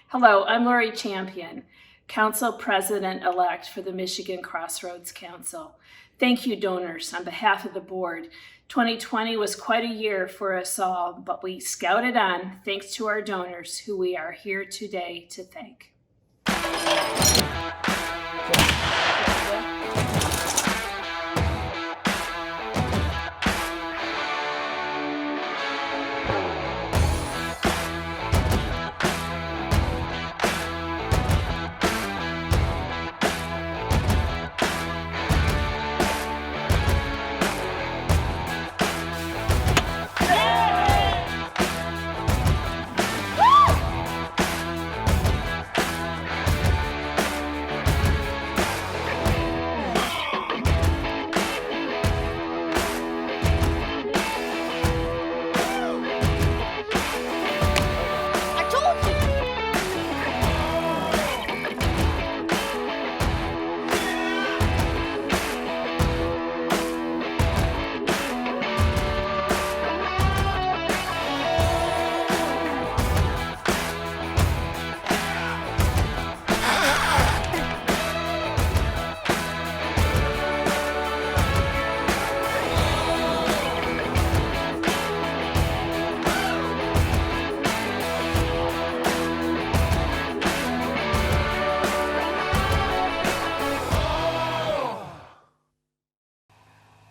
Hello, I'm Lori Champion, Council President-elect for the Michigan Crossroads Council. Thank you, donors, on behalf of the board. 2020 was quite a year for us all, but we scouted on thanks to our donors who we are here today to thank.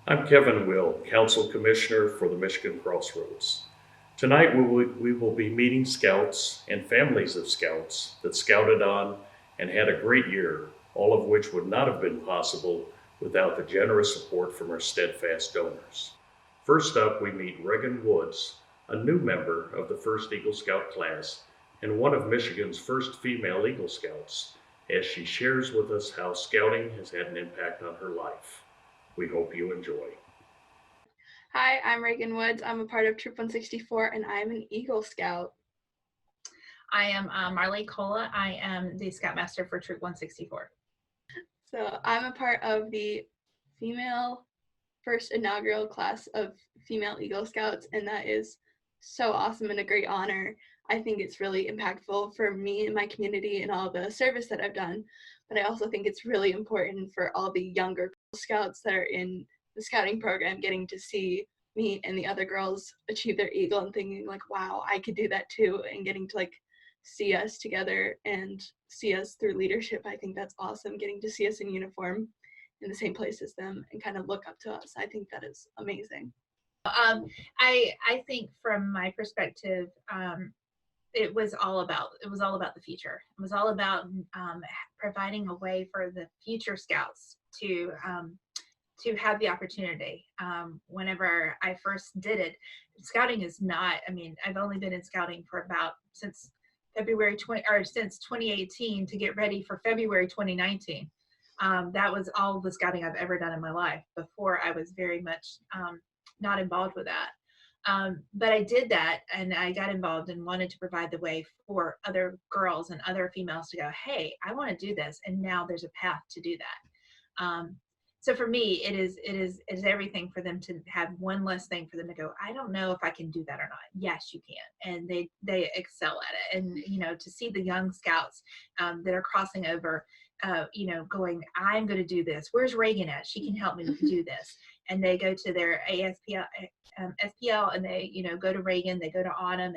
I'm Kevin Will, Council Commissioner for the Michigan Crossroads. Tonight we will be meeting scouts and families of scouts that scouted on and had a great year, all of which would not have been possible without the generous support from our steadfast donors. First up, we meet Reagan Woods, a new member of the first Eagle Scout class and one of Michigan's first female Eagle Scouts, as she shares with us how scouting has had an impact on her life. We hope you enjoy. Hi, I'm Reagan Woods. I'm a part of Troop 164 and I'm an Eagle Scout. I am Marley Cola. I am the Scoutmaster for Troop 164. So I'm a part of the female first inaugural class of female Eagle Scouts, and that is so awesome and a great honor. I think it's really impactful for me and my community and all the service that I've done, but I also think it's really important for all the younger Scouts that are in the scouting program getting to see me and the other girls achieve their Eagle and thinking like, wow, I could do that too, and getting to like see us together and see us through leadership. I think that's awesome, getting to see us in uniform in the same place as them and kind of look up to us. I think that is amazing. I think from my perspective, it was all about the future. It was all about providing a way for the future scouts to have the opportunity. Whenever I first did it, scouting is not. I mean, I've only been in scouting for since February 2018 to get ready for February 2019. That was all the scouting I've ever done in my life. Before, I was very much not involved with that. But I did that, and I got involved and wanted to provide the way for other girls and other females to go, hey, I want to do this, and now there's a path to do that. So for me, it is everything for them to have one less thing for them to go, I don't know if I can do that or not. Yes, you can. And they excel at it. And, to see the young scouts that are crossing over, going, I'm going to do this. Where's Reagan at? She can help me do this. And they go to their ASPL, SPL, and they, go to Reagan, they go to Autumn,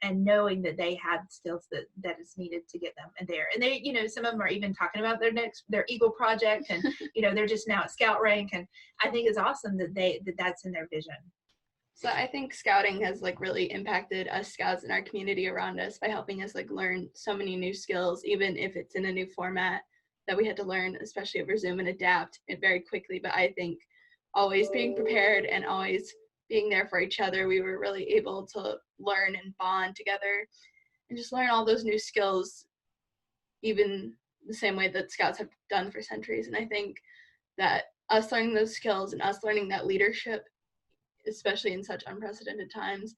and knowing that they have skills that is needed to get them in there. And they, some of them are even talking about their Eagle project, and, they're just now at scout rank. And I think it's awesome that that's in their vision. So I think scouting has like really impacted us scouts in our community around us by helping us like learn so many new skills, even if it's in a new format that we had to learn, especially over Zoom, and adapt it very quickly. But I think always being prepared and always being there for each other, we were really able to learn and bond together and just learn all those new skills, even the same way that scouts have done for centuries. And I think that us learning those skills and us learning that leadership, especially in such unprecedented times,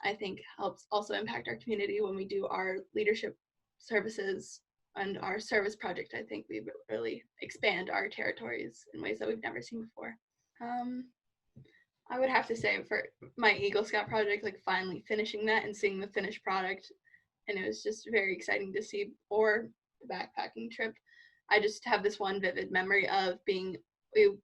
I think helps also impact our community when we do our leadership services and our service project. I think we really expand our territories in ways that we've never seen before. I would have to say for my Eagle Scout project, like finally finishing that and seeing the finished product and it was just very exciting to see. Or the backpacking trip, I just have this one vivid memory of we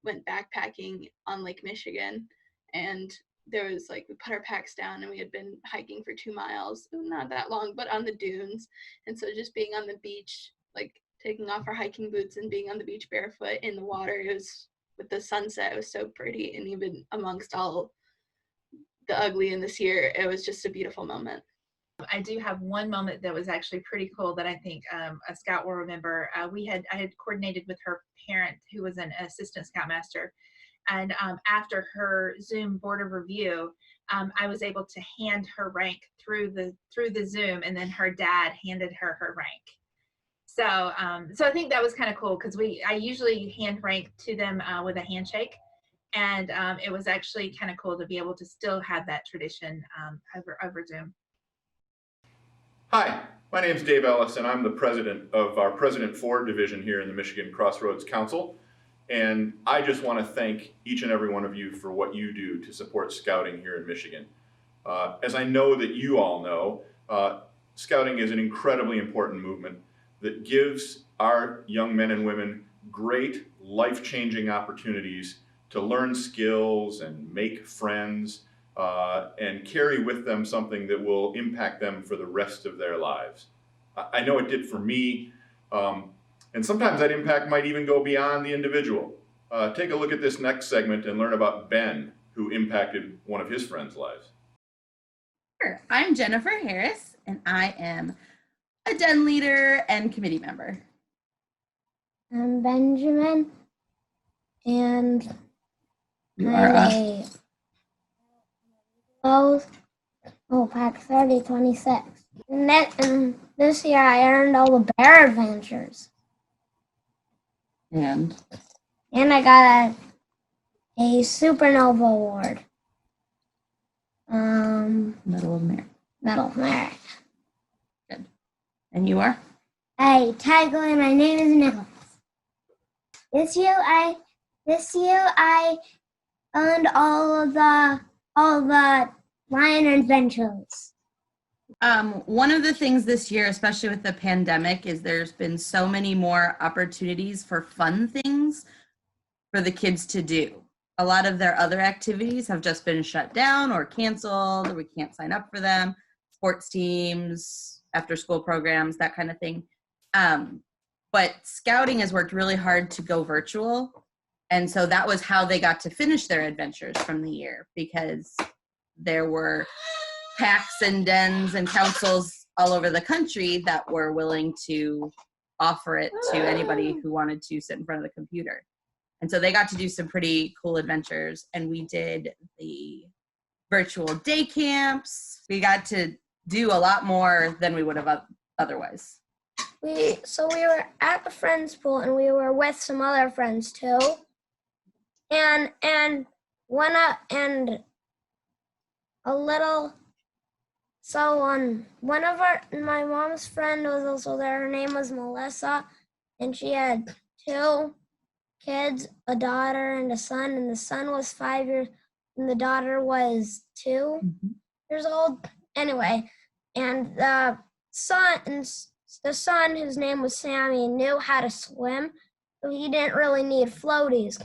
went backpacking on Lake Michigan, and there was like, we put our packs down and we had been hiking for 2 miles, not that long, but on the dunes. And so just being on the beach, like taking off our hiking boots and being on the beach barefoot in the water, it was, with the sunset, it was so pretty. And even amongst all the ugly in this year, it was just a beautiful moment. I do have one moment that was actually pretty cool that I think a scout will remember. I had coordinated with her parent, who was an assistant scoutmaster, and after her Zoom board of review, I was able to hand her rank through the Zoom, and then her dad handed her rank. So I think that was kind of cool, because I usually hand rank to them with a handshake. And it was actually kind of cool to be able to still have that tradition over Zoom. Hi, my name is Dave Ellis, and I'm the president of our President Ford division here in the Michigan Crossroads Council. And I just want to thank each and every one of you for what you do to support scouting here in Michigan. As I know that you all know, scouting is an incredibly important movement that gives our young men and women great life-changing opportunities to learn skills and make friends, and carry with them something that will impact them for the rest of their lives. I know it did for me, and sometimes that impact might even go beyond the individual. Take a look at this next segment and learn about Ben, who impacted one of his friends' lives. Sure. I'm Jennifer Harris, and I am a den leader and committee member. I'm Benjamin, and You are I'm pack 3026. And this year I earned all the bear adventures. and And I got a Supernova Award. Medal of Merit. Medal of Merit. Good. And you are? Hey, tagline, my name is Nicholas. This year I earned all the lion adventures. One of the things this year, especially with the pandemic, is there's been so many more opportunities for fun things for the kids to do. A lot of their other activities have just been shut down or canceled, or we can't sign up for them. Sports teams, after school programs, that kind of thing. But scouting has worked really hard to go virtual. And so that was how they got to finish their adventures from the year, because there were packs and dens and councils all over the country that were willing to offer it to anybody who wanted to sit in front of the computer. And so they got to do some pretty cool adventures. And we did the virtual day camps. We got to do a lot more than we would have otherwise. We were at the friends pool, and we were with some other friends too. And one of my mom's friend was also there. Her name was Melissa, and she had 2 kids, a daughter and a son, and the son was 5 years and the daughter was 2 years old. Anyway, and the son, whose name was Sammy, knew how to swim, so he didn't really need floaties.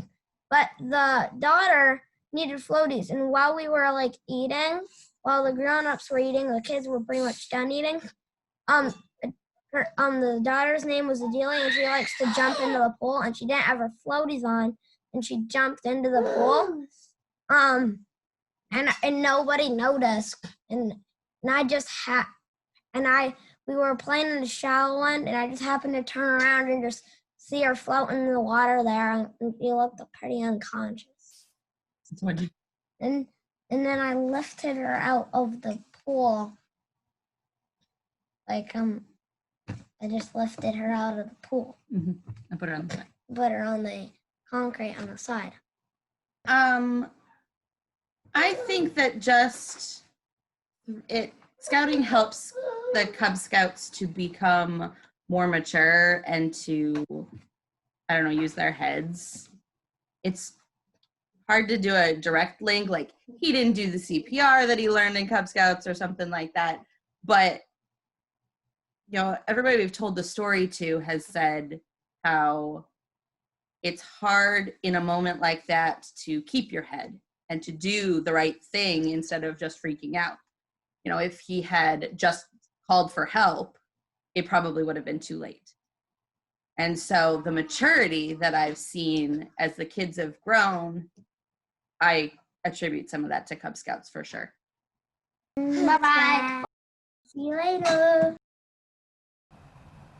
But the daughter needed floaties, and while we were like eating, while the grown-ups were eating, the kids were pretty much done eating. The daughter's name was Adelia, and she likes to jump into the pool, and she didn't have her floaties on, and she jumped into the pool. And nobody noticed, and we were playing in the shallow end, and I just happened to turn around and just see her floating in the water there, and she looked pretty unconscious. And then I lifted her out of the pool. I just lifted her out of the pool. I put her on the side. Put her on the concrete on the side. I think that scouting helps the Cub Scouts to become more mature and to, use their heads. It's hard to do a direct link, like he didn't do the CPR that he learned in Cub Scouts or something like that. But you know, everybody we've told the story to has said how it's hard in a moment like that to keep your head and to do the right thing instead of just freaking out. You know, if he had just called for help, it probably would have been too late. And so the maturity that I've seen as the kids have grown, I attribute some of that to Cub Scouts for sure. Bye-bye. See you later.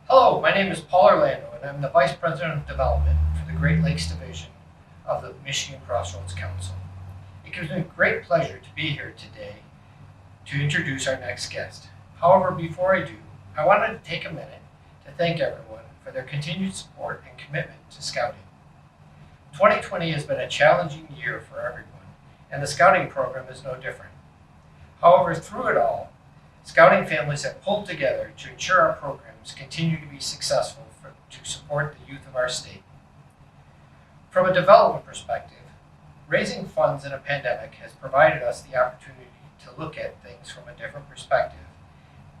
Hello, my name is Paul Orlando, and I'm the Vice President of Development for the Great Lakes Division of the Michigan Crossroads Council. It gives me great pleasure to be here today to introduce our next guest. However, before I do, I wanted to take a minute to thank everyone for their continued support and commitment to Scouting. 2020 has been a challenging year for everyone, and the Scouting program is no different. However, through it all, Scouting families have pulled together to ensure our programs continue to be successful to support the youth of our state. From a development perspective, raising funds in a pandemic has provided us the opportunity to look at things from a different perspective,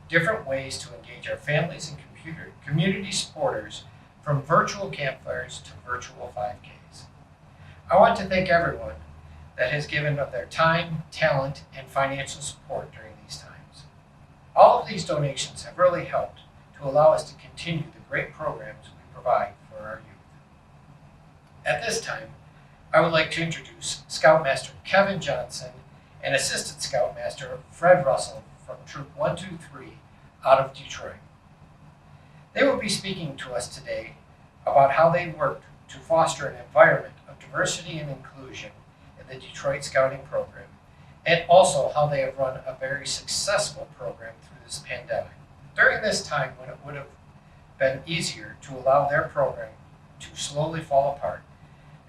different ways to engage our families and community supporters, from virtual campfires to virtual 5Ks. I want to thank everyone that has given of their time, talent, and financial support during these times. All of these donations have really helped to allow us to continue the great programs we provide for our youth. At this time, I would like to introduce Scoutmaster Kevin Johnson and Assistant Scoutmaster Fred Russell from Troop 123 out of Detroit. They will be speaking to us today about how they worked to foster an environment of diversity and inclusion in the Detroit Scouting program, and also how they have run a very successful program through this pandemic. During this time when it would have been easier to allow their program to slowly fall apart,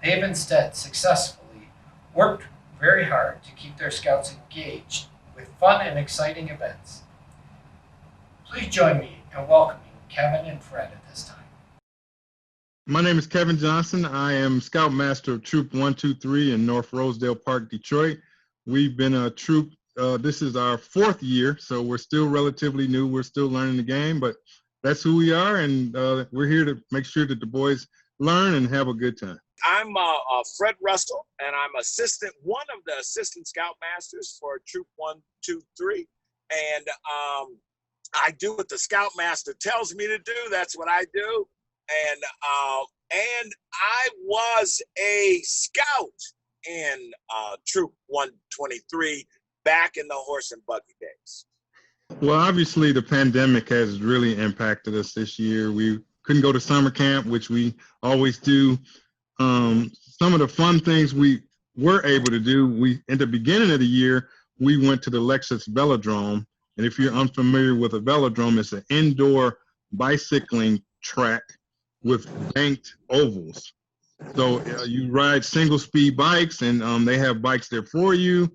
they have instead successfully worked very hard to keep their scouts engaged with fun and exciting events. Please join me in welcoming Kevin and Fred at this time. My name is Kevin Johnson. I am Scoutmaster of Troop 123 in North Rosedale Park, Detroit. We've been a troop, this is our 4th year, so we're still relatively new. We're still learning the game, but that's who we are, and we're here to make sure that the boys learn and have a good time. I'm Fred Russell, and I'm one of the assistant scoutmasters for Troop 123. And I do what the scoutmaster tells me to do. That's what I do. And I was a scout in Troop 123 back in the horse and buggy days. Well, obviously the pandemic has really impacted us this year. We couldn't go to summer camp, which we always do. Some of the fun things we were able to do, in the beginning of the year, we went to the Lexus Velodrome. And if you're unfamiliar with a velodrome, it's an indoor bicycling track with banked ovals. So you ride single speed bikes, and they have bikes there for you.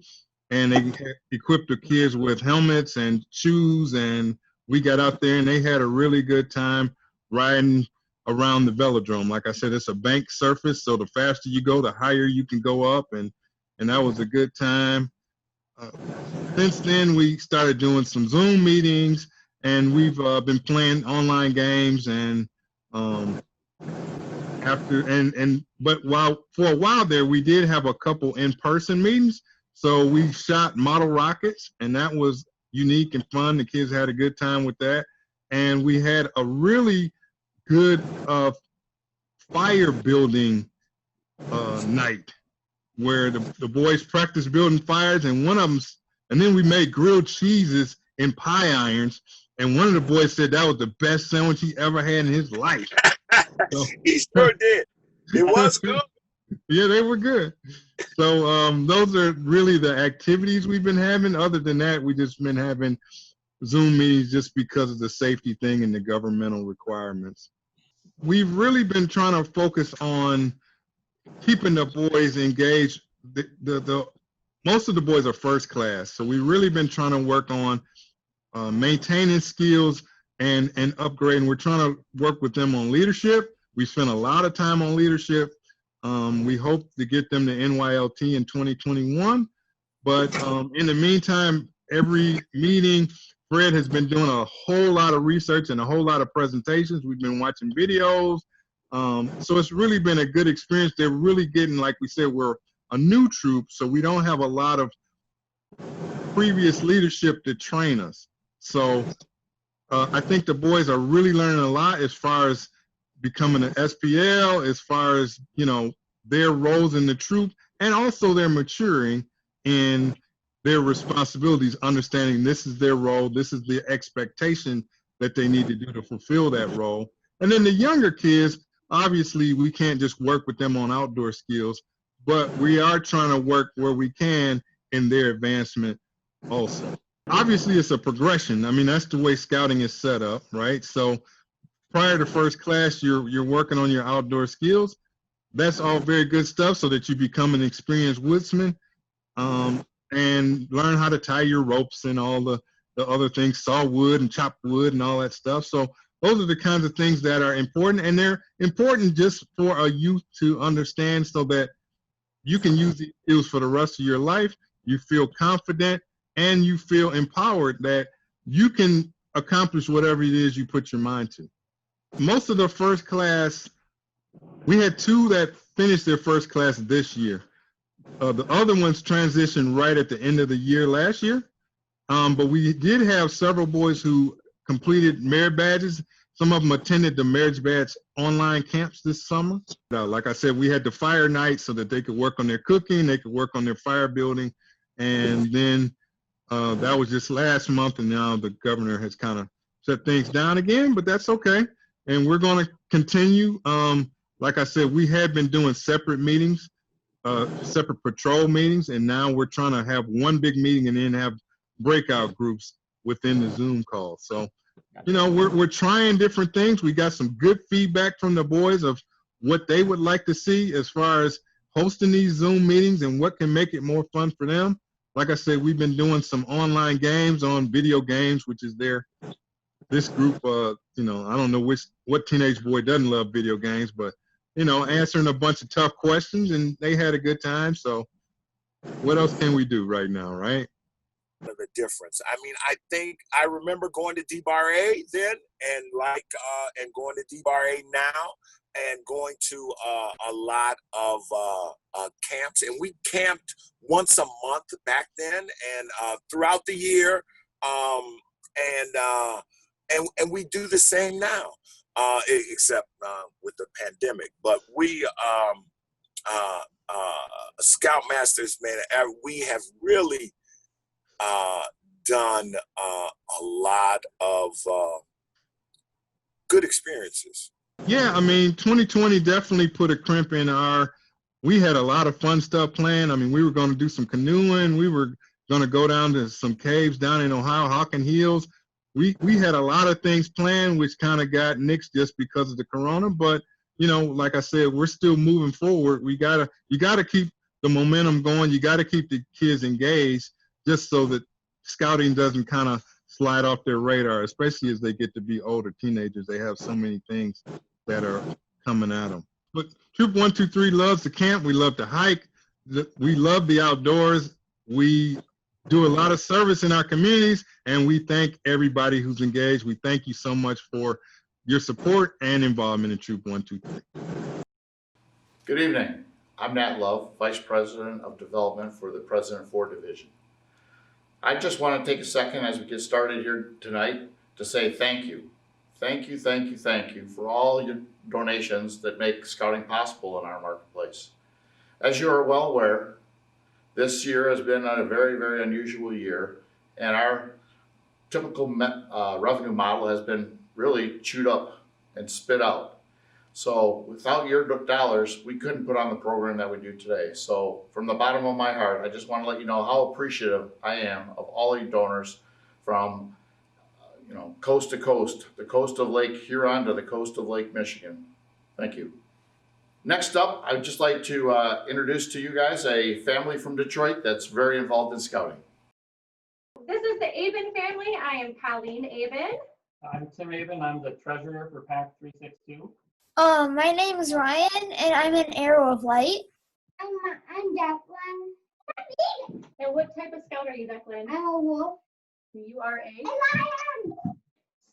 And they equipped the kids with helmets and shoes. And we got out there and they had a really good time riding around the velodrome. Like I said, it's a bank surface, so the faster you go, the higher you can go up, and that was a good time. Since then, we started doing some Zoom meetings, and we've been playing online games. And but for a while there, we did have a couple in-person meetings. So we shot model rockets, and that was unique and fun. The kids had a good time with that, and we had a really good fire building night where the boys practiced building fires, and then we made grilled cheeses in pie irons, and one of the boys said that was the best sandwich he ever had in his life. So, He sure did. It was good. Yeah, they were good. So those are really the activities we've been having. Other than that, we've just been having Zoom meetings just because of the safety thing and the governmental requirements. We've really been trying to focus on keeping the boys engaged. Most of the boys are first class, so we've really been trying to work on maintaining skills and upgrading. We're trying to work with them on leadership. We spent a lot of time on leadership. We hope to get them to NYLT in 2021. But in the meantime, every meeting Fred has been doing a whole lot of research and a whole lot of presentations. We've been watching videos. So it's really been a good experience. They're really getting, like we said, we're a new troop, so we don't have a lot of previous leadership to train us. So I think the boys are really learning a lot as far as becoming an SPL, as far as, you know, their roles in the troop, and also they're maturing in their responsibilities, understanding this is their role, this is the expectation that they need to do to fulfill that role. And then the younger kids, obviously we can't just work with them on outdoor skills, but we are trying to work where we can in their advancement also. Obviously it's a progression. I mean, that's the way scouting is set up, right? So prior to first class, you're working on your outdoor skills. That's all very good stuff so that you become an experienced woodsman, and learn how to tie your ropes and all the other things, saw wood and chop wood and all that stuff. So those are the kinds of things that are important, and they're important just for a youth to understand so that you can use these skills for the rest of your life. You feel confident and you feel empowered that you can accomplish whatever it is you put your mind to. Most of the first class, we had 2 that finished their first class this year. The other ones transitioned right at the end of the year last year. But we did have several boys who completed merit badges. Some of them attended the Marriage Badge online camps this summer. Like I said, we had the fire night so that they could work on their cooking, they could work on their fire building. And then that was just last month, and now the governor has kind of shut things down again, but that's okay. And we're going to continue. Like I said, we had been doing separate meetings, separate patrol meetings, and now we're trying to have one big meeting and then have breakout groups within the Zoom call. So, you know, we're trying different things. We got some good feedback from the boys of what they would like to see as far as hosting these Zoom meetings and what can make it more fun for them. Like I said, we've been doing some online games on video games, which is this group, you know, I don't know what teenage boy doesn't love video games, but, you know, answering a bunch of tough questions, and they had a good time. So what else can we do right now, right? The difference. I mean, I think I remember going to D-Bar-A then, and and going to D-Bar-A now, and going to a lot of camps. And we camped once a month back then, and throughout the year, and we do the same now, except with the pandemic. But we Scoutmasters, man, we have really done a lot of good experiences. Yeah, I mean, 2020 definitely put a crimp in we had a lot of fun stuff planned. I mean, we were going to do some canoeing. We were going to go down to some caves down in Ohio, Hocking Hills. We had a lot of things planned, which kind of got nixed just because of the corona. But, you know, like I said, we're still moving forward. You gotta keep the momentum going. You got to keep the kids engaged just so that scouting doesn't kind of slide off their radar, especially as they get to be older teenagers. They have so many things that are coming at them. But Troop 123 loves to camp. We love to hike. We love the outdoors. We do a lot of service in our communities, and we thank everybody who's engaged. We thank you so much for your support and involvement in Troop 123. Good evening. I'm Nat Love, Vice President of Development for the President 4 Division. I just want to take a second as we get started here tonight to say thank you. Thank you, thank you, thank you for all your donations that make scouting possible in our marketplace. As you are well aware, this year has been a very, very unusual year, and our typical revenue model has been really chewed up and spit out. So without your dollars, we couldn't put on the program that we do today. So from the bottom of my heart, I just want to let you know how appreciative I am of all you donors from coast to coast, the coast of Lake Huron to the coast of Lake Michigan. Thank you. Next up, I'd just like to introduce to you guys a family from Detroit that's very involved in scouting. This is the Aben family. I am Colleen Aben. I'm Tim Aben. I'm the treasurer for PAC 362. My name is Ryan, and I'm an Arrow of Light. I'm Declan. And what type of scout are you, Declan? I'm a wolf. You are a lion.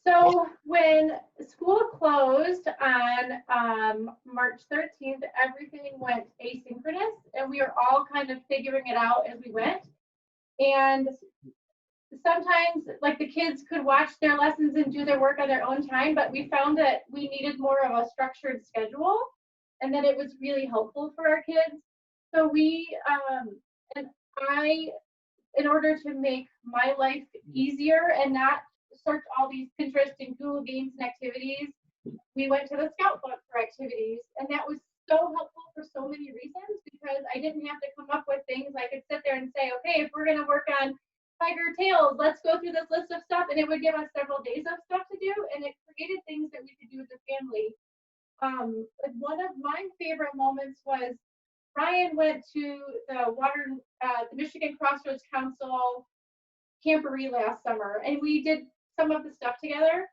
So when school closed on March 13th, everything went asynchronous, and we were all kind of figuring it out as we went. And sometimes, like, the kids could watch their lessons and do their work on their own time, but we found that we needed more of a structured schedule, and that it was really helpful for our kids. So we and I, in order to make my life easier and not search all these Pinterest and Google games and activities, we went to the Scout book for activities, and that was so helpful for so many reasons, because I didn't have to come up with things. I could sit there and say, okay, if we're going to work on Tiger Tails, let's go through this list of stuff, and it would give us several days of stuff to do, and it created things that we could do as a family. One of my favorite moments was Ryan went to the Michigan Crossroads Council Camporee last summer, and we did some of the stuff together.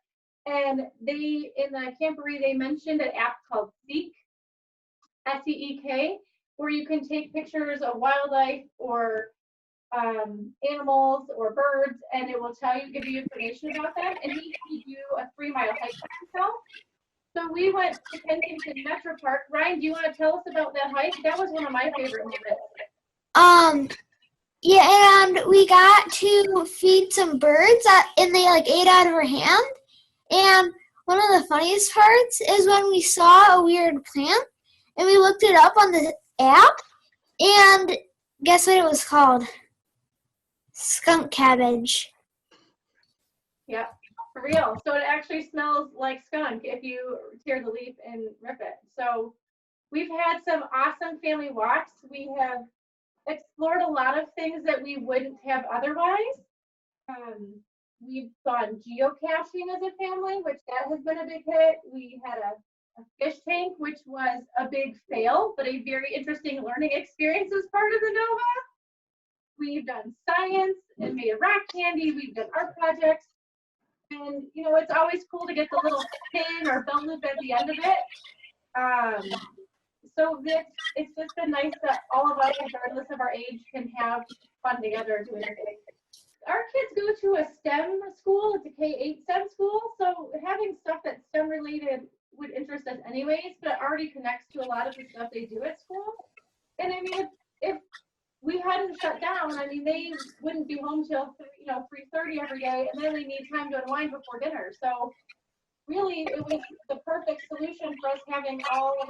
And they, in the Camporee, they mentioned an app called Seek, S-E-E-K, where you can take pictures of wildlife or animals or birds, and it will give you information about them. And he can do a 3-mile hike by himself. So we went to Kensington Metro Park. Ryan, do you want to tell us about that hike? That was one of my favorite moments. Yeah, and we got to feed some birds, and they ate out of our hand. And one of the funniest parts is when we saw a weird plant, and we looked it up on the app, and guess what it was called? Skunk cabbage. Yeah, for real. So it actually smells like skunk if you tear the leaf and rip it. So we've had some awesome family walks. We have explored a lot of things that we wouldn't have otherwise. We've gone geocaching as a family, which that has been a big hit. We had a fish tank, which was a big fail, but a very interesting learning experience as part of the NOVA. We've done science and made a rock candy. We've done art projects. And, it's always cool to get the little pin or bell loop at the end of it. So it's just been nice that all of us, regardless of our age, can have fun together doing everything. Our kids go to a STEM school. It's a K-8 STEM school. So having stuff that's STEM related would interest us anyways, but it already connects to a lot of the stuff they do at school. And I mean, if we hadn't shut down, they wouldn't be home till 3:30 every day, and then they need time to unwind before dinner. So really, it was the perfect solution for us having all of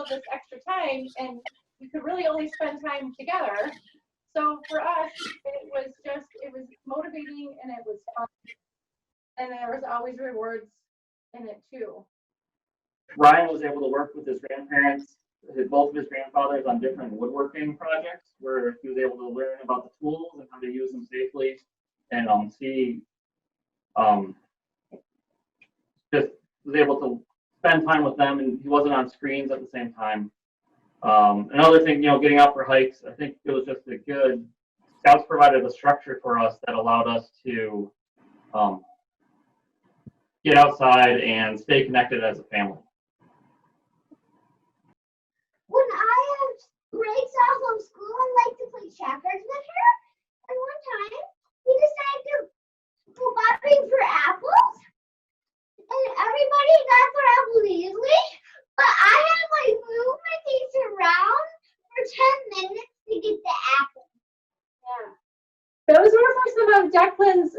this extra time, and we could really only spend time together. So for us, it was motivating, and it was fun, and there was always rewards in it too. Ryan was able to work with his grandparents, both of his grandfathers, on different woodworking projects where he was able to learn about the tools and how to use them safely, and just was able to spend time with them, and he wasn't on screens at the same time. Another thing, getting out for hikes, I think it was just Scouts provided a structure for us that allowed us to get outside and stay connected as a family. When I have breaks off from school, I like to play checkers with her. And one time, we decided to go bobbing for apples. And everybody got their apples easily. But I had my movement takes around for 10 minutes to get the apple. Yeah. Those were some of Declan's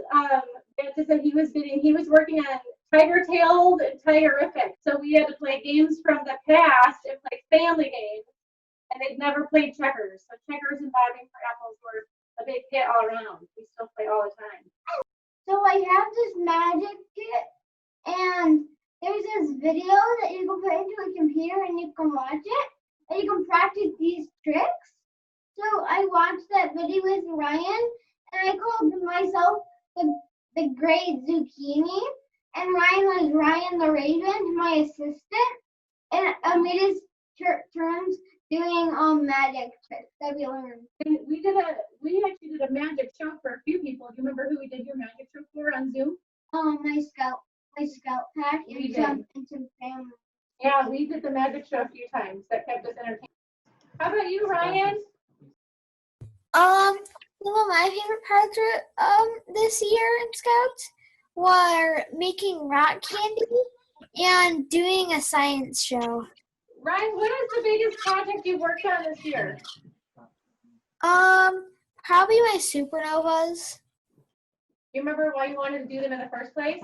dances that he was doing. He was working on Tiger Tails and Tigerific. So we had to play games from the past and play family games. And they'd never played checkers. So checkers and bobbing for apples were a big hit all around. We still play all the time. So I have this magic kit, and there's this video that you can put into a computer and you can watch it, and you can practice these tricks. So I watched that video with Ryan, and I called myself the Great Zucchini, and Ryan was Ryan the Raven, my assistant, and we just turns doing magic tricks that we learned. And we actually did a magic show for a few people. Do you remember who we did your magic show for on Zoom? My scout pack and some family. Yeah, we did the magic show a few times. That kept us entertained. How about you, Ryan? Some of my favorite parts this year in Scouts were making rock candy and doing a science show. Ryan, what is the biggest project you worked on this year? Probably my supernovas. You remember why you wanted to do them in the first place?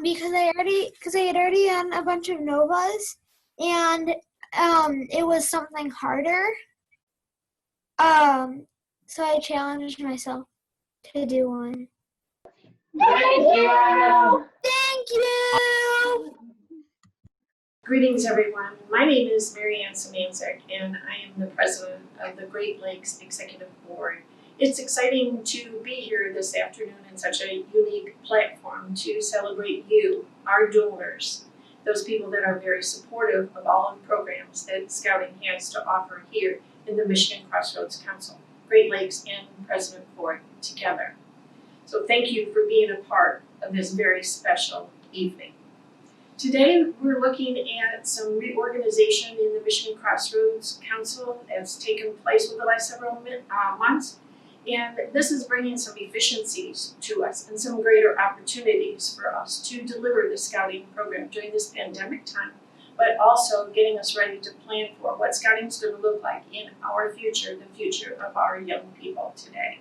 Because I had already done a bunch of novas, and it was something harder. So I challenged myself to do one. Thank you. Thank you. Greetings, everyone. My name is Mary Ann Szymanczyk, and I am the president of the Great Lakes Executive Board. It's exciting to be here this afternoon in such a unique platform to celebrate you, our donors, those people that are very supportive of all the programs that Scouting has to offer here in the Michigan Crossroads Council, Great Lakes and President Ford together. So thank you for being a part of this very special evening. Today, we're looking at some reorganization in the Michigan Crossroads Council that's taken place over the last several months. And this is bringing some efficiencies to us and some greater opportunities for us to deliver the scouting program during this pandemic time, but also getting us ready to plan for what scouting is going to look like in our future, the future of our young people today.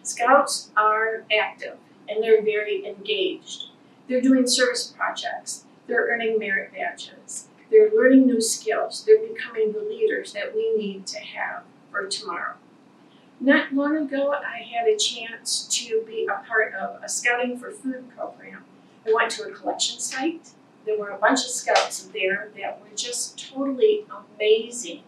Scouts are active and they're very engaged. They're doing service projects, they're earning merit badges, they're learning new skills, they're becoming the leaders that we need to have for tomorrow. Not long ago, I had a chance to be a part of a Scouting for Food program. I went to a collection site. There were a bunch of scouts there that were just totally amazing,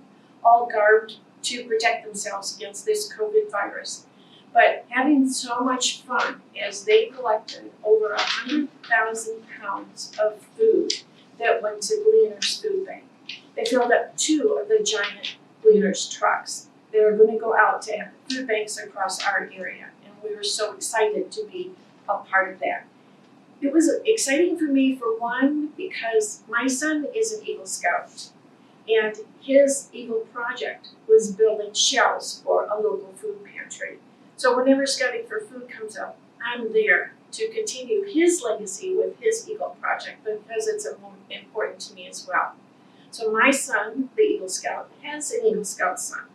all garbed to protect themselves against this COVID virus. But having so much fun as they collected over 100,000 pounds of food that went to Gleaners Food Bank. They filled up 2 of the giant Gleaners trucks. They were going to go out to have food banks across our area, and we were so excited to be a part of that. It was exciting for me, for one, because my son is an Eagle Scout, and his Eagle project was building shelves for a local food pantry. So whenever Scouting for Food comes up, I'm there to continue his legacy with his Eagle project because it's important to me as well. So my son, the Eagle Scout, has an Eagle Scout son.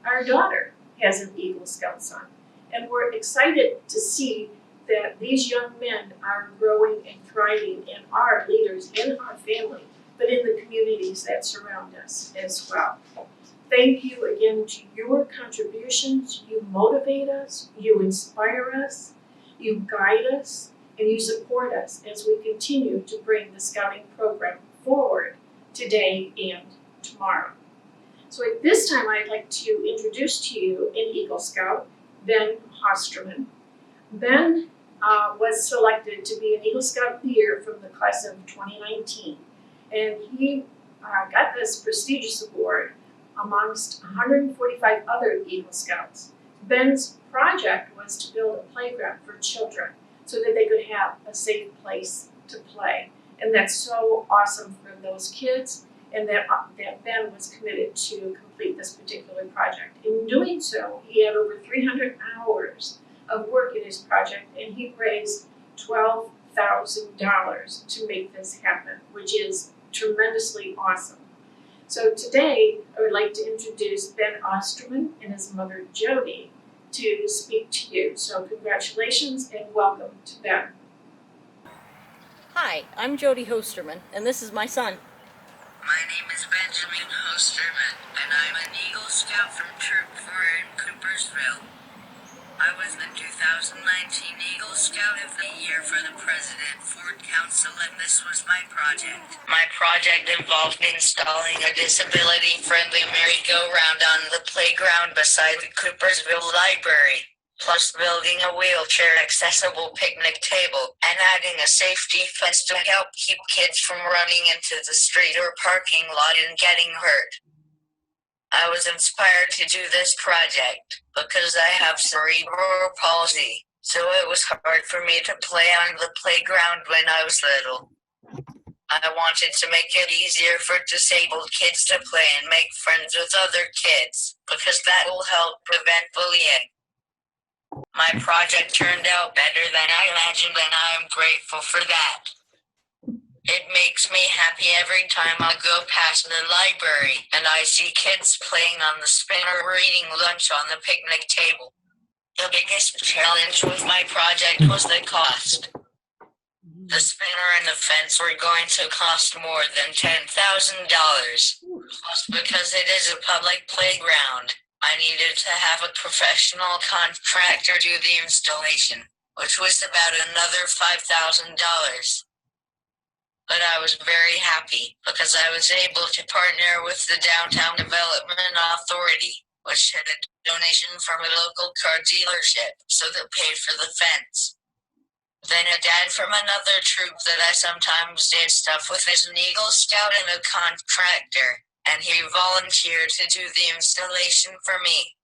Our daughter has an Eagle Scout son. And we're excited to see that these young men are growing and thriving and are leaders in our family, but in the communities that surround us as well. Thank you again to your contributions. You motivate us, you inspire us, you guide us, and you support us as we continue to bring the scouting program forward today and tomorrow. So at this time, I'd like to introduce to you an Eagle Scout, Ben Hosterman. Ben was selected to be an Eagle Scout of the Year from the class of 2019, and he got this prestigious award amongst 145 other Eagle Scouts. Ben's project was to build a playground for children so that they could have a safe place to play. And that's so awesome for those kids, and that Ben was committed to complete this particular project. In doing so, he had over 300 hours of work in his project, and he raised $12,000 to make this happen, which is tremendously awesome. So today, I would like to introduce Ben Osterman and his mother Jody to speak to you. So congratulations and welcome to Ben. Hi, I'm Jody Hosterman, and this is my son. My name is Benjamin Hosterman, and I'm an Eagle Scout from Troop 4 in Coopersville. I was the 2019 Eagle Scout of the Year for the President Ford Council, and this was my project. My project involved installing a disability-friendly merry-go-round on the playground beside the Coopersville Library, plus building a wheelchair-accessible picnic table and adding a safety fence to help keep kids from running into the street or parking lot and getting hurt. I was inspired to do this project because I have cerebral palsy, so it was hard for me to play on the playground when I was little. I wanted to make it easier for disabled kids to play and make friends with other kids, because that will help prevent bullying. My project turned out better than I imagined, and I am grateful for that. It makes me happy every time I go past the library and I see kids playing on the spinner or eating lunch on the picnic table. The biggest challenge with my project was the cost. The spinner and the fence were going to cost more than $10,000. Plus, because it is a public playground, I needed to have a professional contractor do the installation, which was about another $5,000. But I was very happy because I was able to partner with the Downtown Development Authority, which had a donation from a local car dealership, so that paid for the fence. Then a dad from another troop that I sometimes did stuff with is an Eagle Scout and a contractor, and he volunteered to do the installation for me.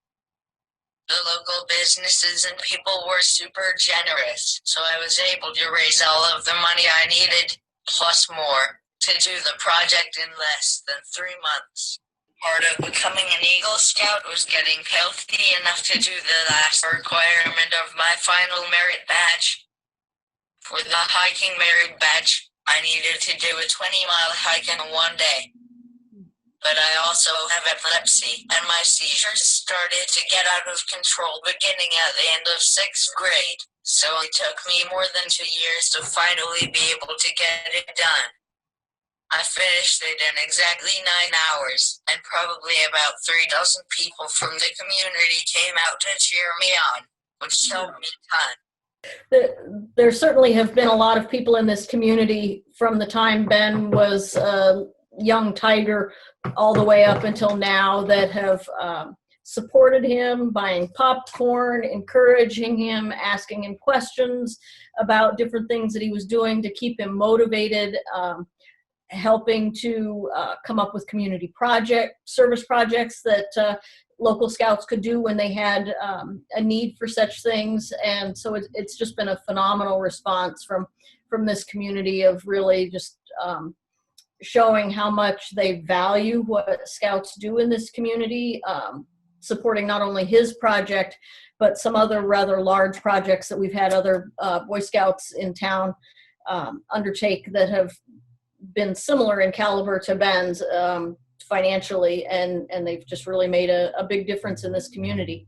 The local businesses and people were super generous, so I was able to raise all of the money I needed, plus more, to do the project in less than 3 months. Part of becoming an Eagle Scout was getting healthy enough to do the last requirement of my final merit badge. For the hiking merit badge, I needed to do a 20-mile hike in 1 day. But I also have epilepsy, and my seizures started to get out of control beginning at the end of 6th grade. So it took me more than 2 years to finally be able to get it done. I finished it in exactly 9 hours, and probably about 3 dozen people from the community came out to cheer me on, which helped me a ton. There certainly have been a lot of people in this community from the time Ben was a young tiger all the way up until now that have supported him, buying popcorn, encouraging him, asking him questions about different things that he was doing to keep him motivated, helping to come up with community service projects that local scouts could do when they had a need for such things. And so it's just been a phenomenal response from this community of really just showing how much they value what scouts do in this community, supporting not only his project, but some other rather large projects that we've had other Boy Scouts in town undertake that have been similar in caliber to Ben's financially, and they've just really made a big difference in this community.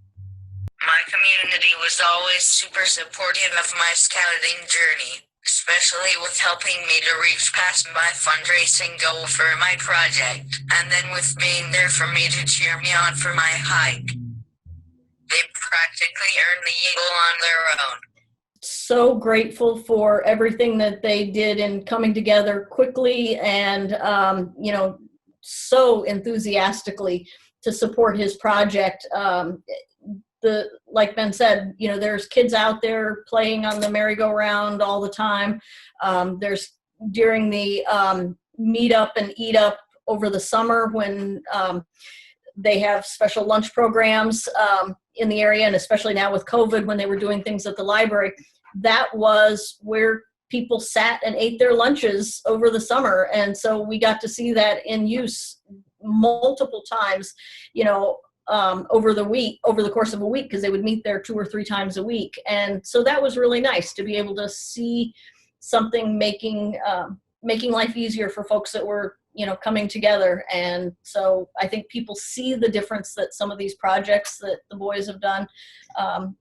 My community was always super supportive of my scouting journey, especially with helping me to reach past my fundraising goal for my project, and then with being there for me to cheer me on for my hike. They practically earned the Eagle on their own. So grateful for everything that they did in coming together quickly and, so enthusiastically to support his project. Like Ben said, there's kids out there playing on the merry-go-round all the time. There's during the meet up and eat up over the summer when they have special lunch programs in the area, and especially now with COVID when they were doing things at the library, that was where people sat and ate their lunches over the summer. And so we got to see that in use multiple times, over the course of a week, because they would meet there 2 or 3 times a week. And so that was really nice to be able to see something making life easier for folks that were, coming together. And so I think people see the difference that some of these projects that the boys have done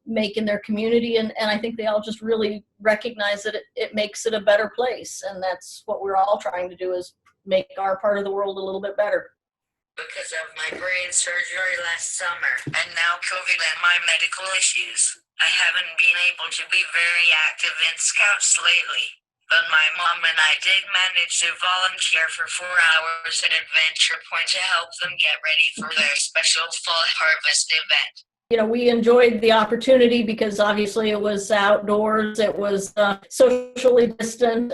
make in their community. And I think they all just really recognize that it makes it a better place. And that's what we're all trying to do, is make our part of the world a little bit better. Because of my brain surgery last summer, and now COVID and my medical issues, I haven't been able to be very active in Scouts lately. But my mom and I did manage to volunteer for 4 hours at Adventure Point to help them get ready for their special fall harvest event. We enjoyed the opportunity because obviously it was outdoors, it was socially distant,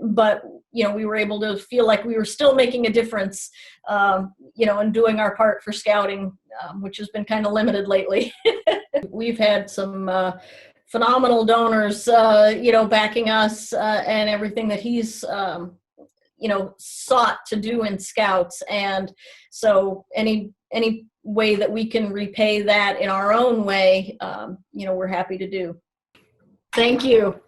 but we were able to feel like we were still making a difference, and doing our part for scouting, which has been kind of limited lately. We've had some phenomenal donors, backing us and everything that he's sought to do in Scouts. And so any way that we can repay that in our own way, we're happy to do. Thank you.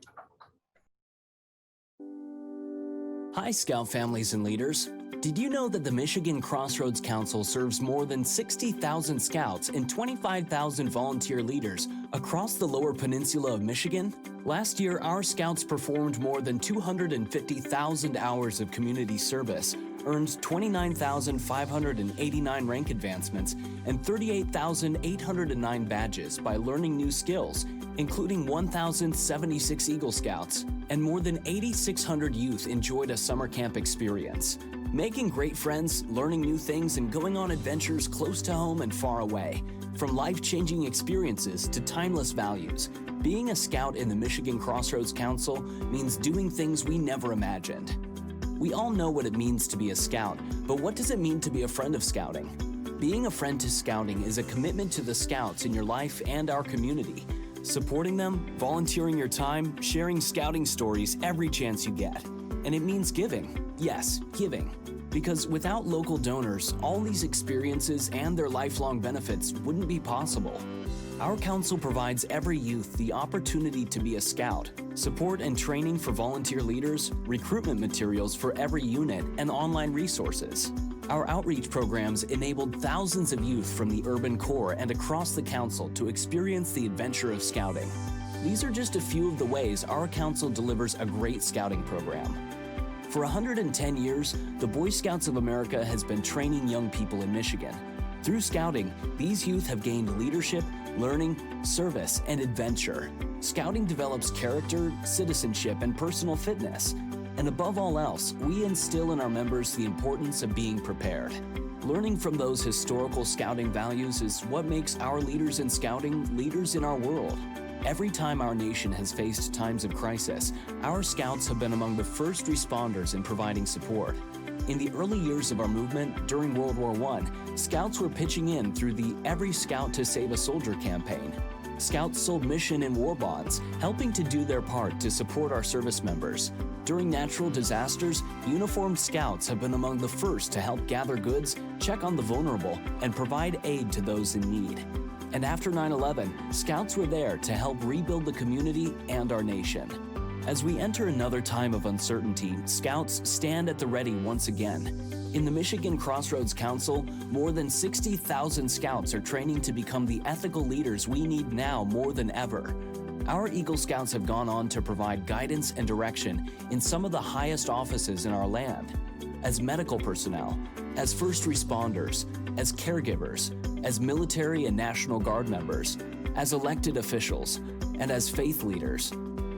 Hi, Scout families and leaders. Did you know that the Michigan Crossroads Council serves more than 60,000 Scouts and 25,000 volunteer leaders across the Lower Peninsula of Michigan? Last year, our Scouts performed more than 250,000 hours of community service, earned 29,589 rank advancements, and 38,809 badges by learning new skills, including 1,076 Eagle Scouts, and more than 8,600 youth enjoyed a summer camp experience. Making great friends, learning new things, and going on adventures close to home and far away. From life-changing experiences to timeless values, being a Scout in the Michigan Crossroads Council means doing things we never imagined. We all know what it means to be a Scout, but what does it mean to be a friend of Scouting? Being a friend to Scouting is a commitment to the Scouts in your life and our community. Supporting them, volunteering your time, sharing Scouting stories every chance you get. And it means giving. Yes, giving. Because without local donors, all these experiences and their lifelong benefits wouldn't be possible. Our council provides every youth the opportunity to be a Scout, support and training for volunteer leaders, recruitment materials for every unit, and online resources. Our outreach programs enabled thousands of youth from the urban core and across the council to experience the adventure of Scouting. These are just a few of the ways our council delivers a great Scouting program. For 110 years, the Boy Scouts of America has been training young people in Michigan. Through Scouting, these youth have gained leadership, learning, service, and adventure. Scouting develops character, citizenship, and personal fitness. And above all else, we instill in our members the importance of being prepared. Learning from those historical Scouting values is what makes our leaders in Scouting leaders in our world. Every time our nation has faced times of crisis, our Scouts have been among the first responders in providing support. In the early years of our movement during World War I, Scouts were pitching in through the Every Scout to Save a Soldier campaign. Scouts sold mission and war bonds, helping to do their part to support our service members. During natural disasters, uniformed Scouts have been among the first to help gather goods, check on the vulnerable, and provide aid to those in need. And after 9/11, Scouts were there to help rebuild the community and our nation. As we enter another time of uncertainty, Scouts stand at the ready once again. In the Michigan Crossroads Council, more than 60,000 Scouts are training to become the ethical leaders we need now more than ever. Our Eagle Scouts have gone on to provide guidance and direction in some of the highest offices in our land. As medical personnel, as first responders, as caregivers, as military and National Guard members, as elected officials, and as faith leaders.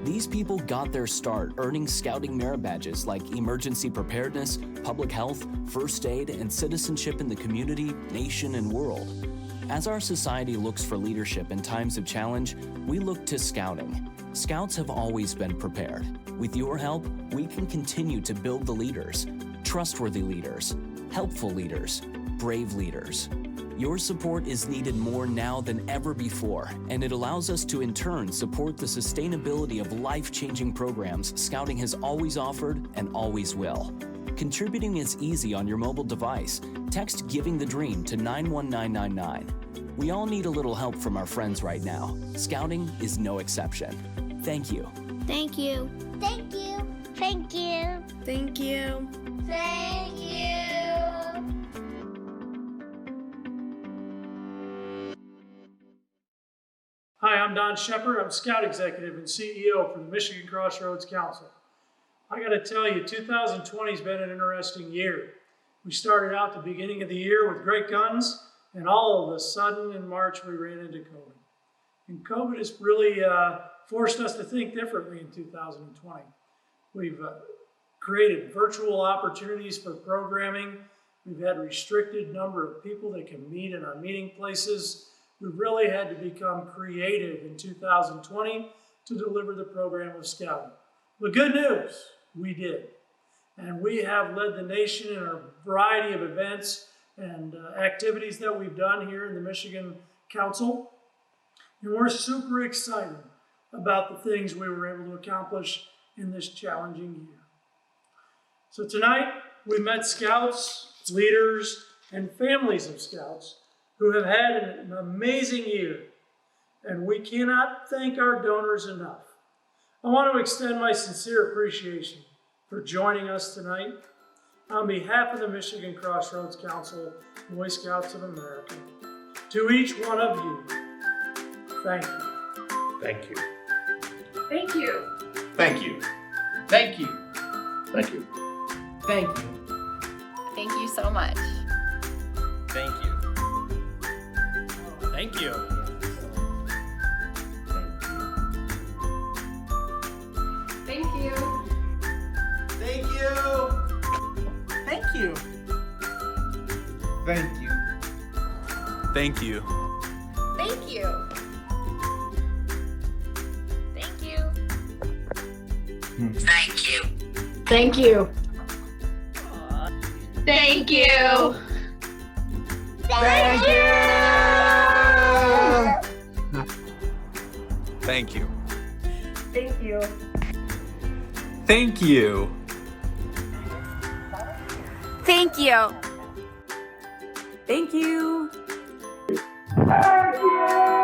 These people got their start earning Scouting merit badges like emergency preparedness, public health, first aid, and citizenship in the community, nation, and world. As our society looks for leadership in times of challenge, we look to Scouting. Scouts have always been prepared. With your help, we can continue to build the leaders, trustworthy leaders, helpful leaders, brave leaders. Your support is needed more now than ever before, and it allows us to in turn support the sustainability of life-changing programs Scouting has always offered and always will. Contributing is easy on your mobile device. Text Giving the Dream to 91999. We all need a little help from our friends right now. Scouting is no exception. Thank you. Thank you. Thank you. Thank you. Thank you. Thank you. Hi, I'm Don Shepard. I'm Scout Executive and CEO for the Michigan Crossroads Council. I got to tell you, 2020 has been an interesting year. We started out the beginning of the year with great guns, and all of a sudden in March we ran into COVID. And COVID has really forced us to think differently in 2020. We've created virtual opportunities for programming. We've had a restricted number of people that can meet in our meeting places. We really had to become creative in 2020 to deliver the program of Scouting. The good news, we did. And we have led the nation in a variety of events and activities that we've done here in the Michigan Council. And we're super excited about the things we were able to accomplish in this challenging year. So tonight, we met scouts, leaders, and families of scouts who have had an amazing year, and we cannot thank our donors enough. I want to extend my sincere appreciation for joining us tonight. On behalf of the Michigan Crossroads Council, Boy Scouts of America, to each one of you, thank you. Thank you. Thank you. Thank you. Thank you. Thank you. Thank you. Thank you so much. Thank you. Thank you. Thank you. Thank you. Thank you. Thank you. Thank you. Thank you. Thank you. Thank you. Thank you. Thank you. Thank you. Thank you. Thank you. Thank you. Thank you. Thank you. Thank you.